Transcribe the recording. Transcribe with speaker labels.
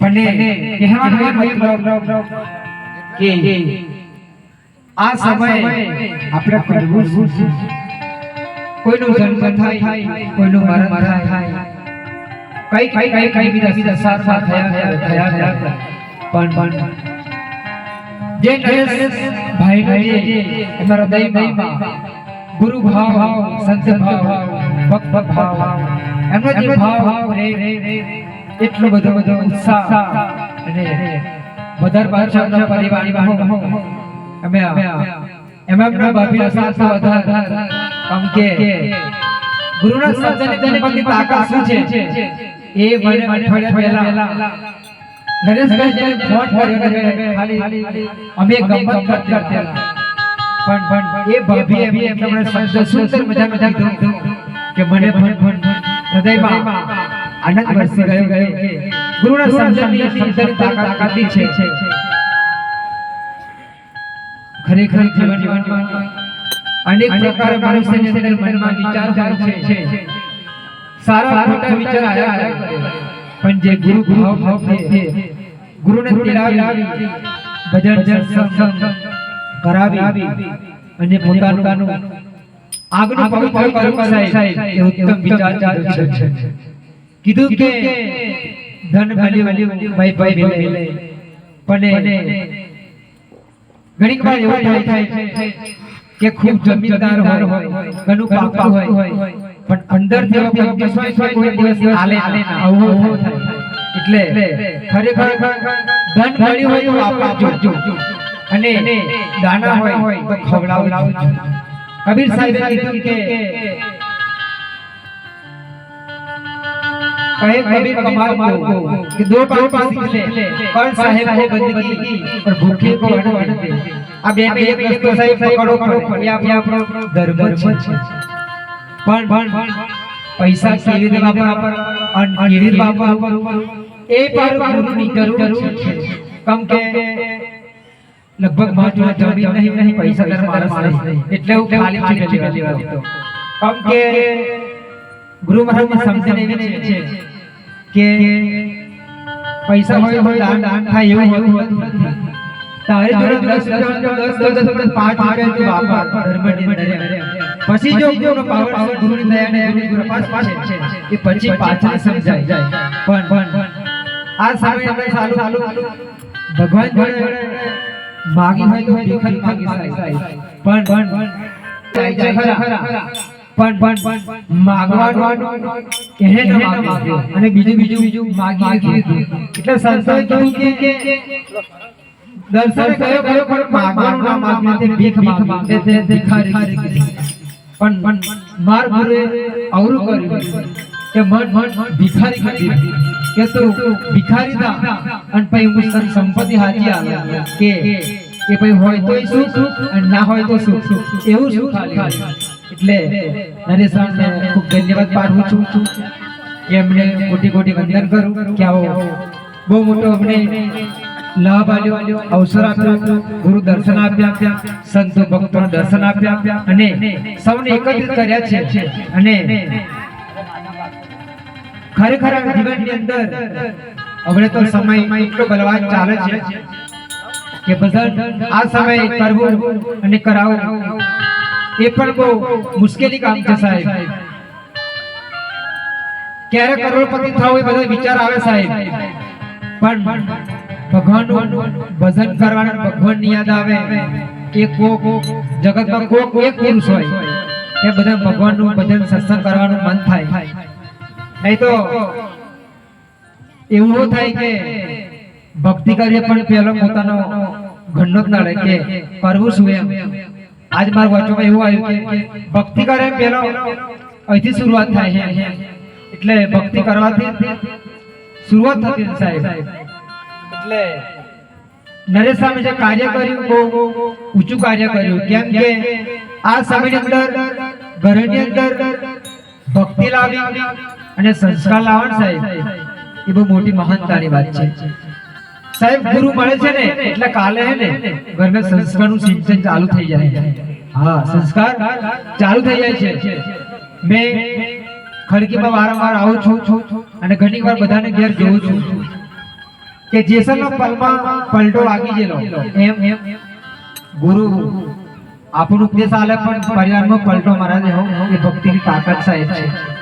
Speaker 1: અને કહેવાનો મતલબ કે આ સમયે આપણે કરવું શું છે? કોઈનો જન્મ થાય, કોઈનું મરણ થાય, કઈ બીજા સારા થયા પણ જે નરેશ ભાઈ જે એમના હૃદયમાં ગુરુ ભાવ, સંત ભાવ, ભક્ત ભાવ, એમનો જે ભાવ એટલો બધો ઉત્સાહ અને વધારે પાછળના પરિવારમાં અમે એમના બાપીના સાથ વધારે કેમ કે ગુરુના શબ્દની તાકાત શું છે એ મને અઠવાડિયા પહેલા નરેશભાઈ ફોન કર્યો ખાલી અમે ગમત કરતા પણ એ ભાભી એમને સુંદર મજામાં કીધું કે મને હૃદયમાં આનંદ વરસી ગયો કે ગુરુના શબ્દની તાકાત છે ખરેખર જીવનમાં અનેક પ્રકાર મનુષ્યને મનમાં વિચાર હોય છે સારા ખોટા વિચાર આવ્યા પણ જે ગુરુ ભાવ છે ગુરુને તેડાવી ભજન સત્સંગ કરાવી અને પોતાનું આગનું પવિત્ર કરવું સાહેબ એ ઉત્તમ વિચાર છે કીધું કે ધન મળ્યું ભાઈ મિલે પણ ઘણી વાર એવું થાય કે ખૂબ જમીનદાર હોય ઘણું પાપા હોય પણ અંદર જેવો કોઈ દિવસ આલે આવું થાય એટલે ખરેખર ધન મળ્યું હોય તો આપજો અને દાના હોય તો ખવડાવજો કબીર સાહેબે કીધું કે कहे कभी कमाल को कि दो बात सीख ले कौन साहेब को बंदगी और भूखे को अन्न दे अब ये एक रस्तो साहेब पकड़ो ये આપણો ધર્મ છે પણ પૈસા કેવી રીતે વાપરવા અને કેવી રીતે વાપરવા એ પર ગુરુની જરૂર છે કેમ કે લગભગ માત્ર જમીન નહીં પૈસા દર માણસ નહીં એટલે હું ખાલી છે પહેલી વાત તો કેમ કે ગુરુ મહારાજ સમજણ એવી છે કે પૈસા હોય તો દાન થાય એવું નથી તારે જોડે 10 5 રૂપિયા વાપર ધર્મની અંદર પછી જો ગુરુનો પાવર ગુરુની દયા ને ગુરુની કૃપા છે એ પછી પાછળ સમજાય પણ આ સમય આપણે ચાલુ ભગવાન જોડે માગી હોય તો ભીખ માગી સાહેબ પણ ચાઈ ખરા પણ માગવાનું એને ન માગ્યો અને બીજું માગી એટલે સંતોએ કહ્યું કે દર્શન કયો પણ માગવાનું ના માગને તે ભીખ માંગે તે ભિખારી પણ માર ગુરુએ અવરું કર્યું કે મન ભિખારી કરી કે તું ભિખારી થા અને પછી હું સંપત્તિ હાજી આવે કે એ પછી હોય તોય સુખ અને ના હોય તો સુખ એવું સુખ ખાલી એટલે નરેશ સાહેબને ખૂબ ધન્યવાદ પાઠવું છું કે એમને કોટી વંદન કરું કે આવો બહુ મોટો અમને લાભ આપ્યો અવસર આપ્યો ગુરુ દર્શન આપ્યા સંતો ભક્તોને દર્શન આપ્યા અને સૌને એકત્રિત કર્યા છે અને ખરેખર જીવનની અંદર હવે તો સમય એટલો બલવાન ચાલે છે કે ભજન આ સમય કરવું અને કરાવવું એ પણ બહુ મુશ્કેલી કામ છે સાહેબ ક્યારે કરોડપતિ થવું એ બધા વિચાર આવે સાહેબ પણ ભગવાનનું ભજન કરવાનું ભગવાનની યાદ આવે એ કોક જગતમાં કોક એક પુરુષ હોય એ બધા ભગવાનનું ભજન સત્સંગ કરવાનું મન થાય નહીં તો એવું થાય કે ભક્તિ કરીએ પણ પેલો પોતાનો ઘરનો જ નડે કે કરવું શું એમ આજ મારા વાંચવામાં એવું આવ્યું કે ભક્તિ કરે પેલો અહીંથી શરૂઆત થાય છે એટલે ભક્તિ કરવાથી શરૂઆત થતી સાહેબ એટલે નરેશ સામે જે કાર્ય કર્યું બહુ ઊંચું કાર્ય કર્યું કેમ કે આ સમયની અંદર ઘરની અંદર ભક્તિ લાવી અને સંસ્કાર લાવવાનું સાહેબ એ બહુ મોટી મહાનતાની વાત છે સાહેબ ગુરુ મળે છે ને એટલે કાલે હે ને ઘરના સંસ્કારનું સિંચન ચાલુ થઈ જાય હા સંસ્કાર ચાલુ થઈ જાય છે મેં ખડકીમાં વારંવાર આવું છું અને ઘણી વાર બધાને ઘેર જોઉં છું કે જેસલનો પલમાં પલટો વાગી ગયેલો એમ ગુરુ આપણું ઉપદેશ આલે પણ પરિવારમાં પલટો મારા દે હો એ ભક્તિની તાકાત સાહેબ છે